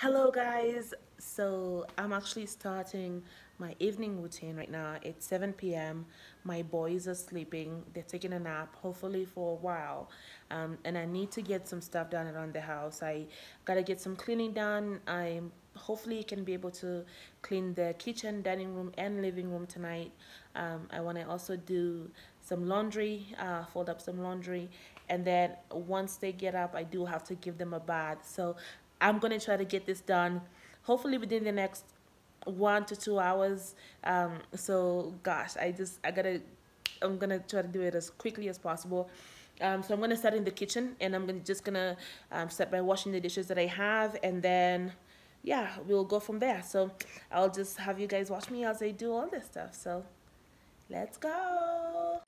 Hello, guys. So, I'm actually starting my evening routine right now. It's 7 p.m. My boys are sleeping, they're taking a nap, hopefully for a while. And I need to get some stuff done around the house. I gotta get some cleaning done. I hopefully can be able to clean the kitchen, dining room, and living room tonight. I want to also do some laundry, fold up some laundry, and then once they get up, I do have to give them a bath. So I'm gonna try to get this done, hopefully within the next 1 to 2 hours. So gosh, I'm gonna try to do it as quickly as possible. So I'm gonna start in the kitchen, and just gonna start by washing the dishes that I have, and then yeah, we'll go from there. So I'll just have you guys watch me as I do all this stuff. So let's go.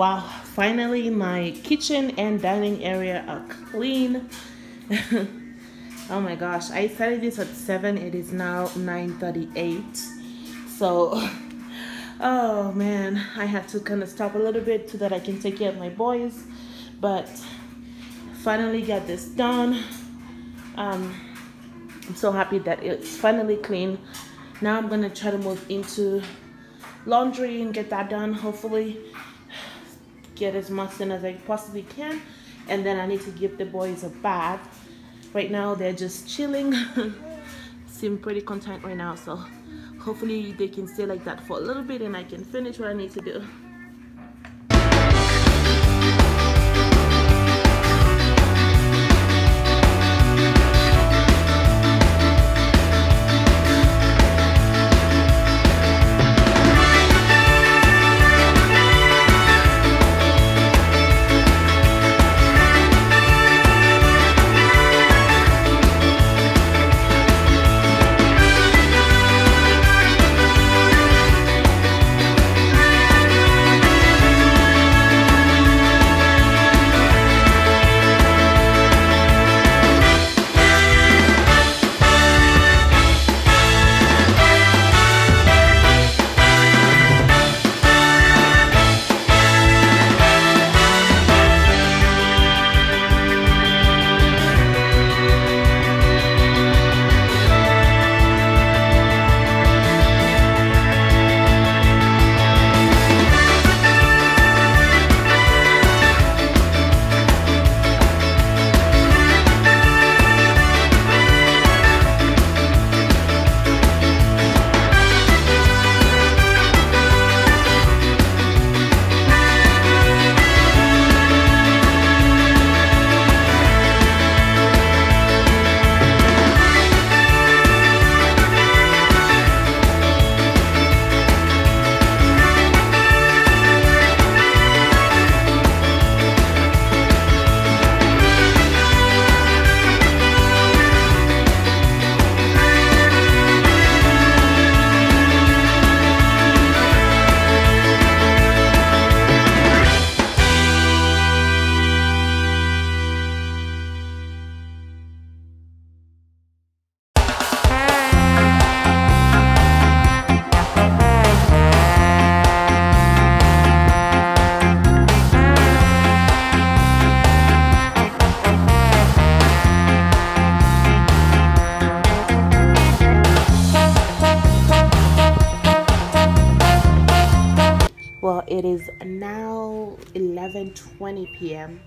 Wow, finally my kitchen and dining area are clean. Oh my gosh, I started this at 7. It is now 9:38. So, oh man, I had to kind of stop a little bit so that I can take care of my boys. But finally got this done. I'm so happy that it's finally clean. Now I'm gonna try to move into laundry and get that done. Hopefully get as much in as I possibly can, and then I need to give the boys a bath. Right now they're just chilling. Seem pretty content right now, so hopefully they can stay like that for a little bit and I can finish what I need to do. Well, it is now 11:20 p.m.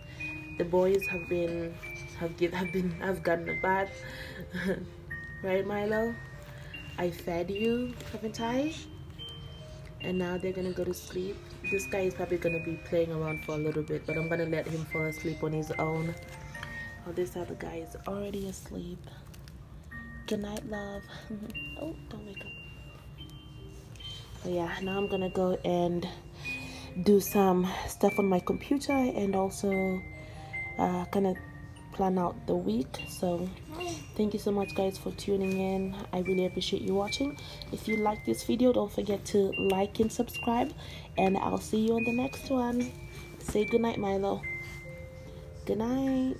The boys have gotten a bath. Right, Milo? I fed you, haven't I? And now they're gonna go to sleep. This guy is probably gonna be playing around for a little bit, but I'm gonna let him fall asleep on his own. Oh, this other guy is already asleep. Good night, love. Oh, don't wake up. But yeah, now I'm gonna go and do some stuff on my computer and also kind of plan out the week. So thank you so much, guys, for tuning in. I really appreciate you watching. If you like this video, don't forget to like and subscribe, and I'll see you on the next one. Say good night, Milo. Good night.